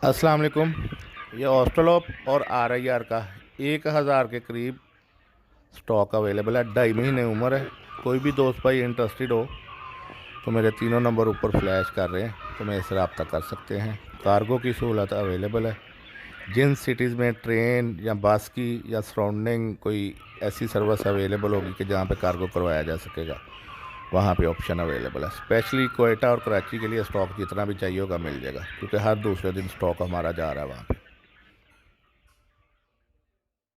अस्सलाम वालेकुम। ये ऑस्ट्रलोप और RIR का 1,000 के करीब स्टॉक अवेलेबल है। 2.5 महीने उम्र है। कोई भी दोस्त भाई इंटरेस्टेड हो तो मेरे तीनों नंबर ऊपर फ्लैश कर रहे हैं, तो मेरे से रब्ता कर सकते हैं। कार्गो की सहूलत अवेलेबल है। जिन सिटीज़ में ट्रेन या बस की या सराउंडिंग कोई ऐसी सर्विस अवेलेबल होगी कि जहाँ पे कार्गो करवाया जा सकेगा, वहाँ पे ऑप्शन अवेलेबल है। स्पेशली कोयटा और कराची के लिए स्टॉक जितना भी चाहिए होगा मिल जाएगा, क्योंकि हर दूसरे दिन स्टॉक हमारा जा रहा है वहाँ पे।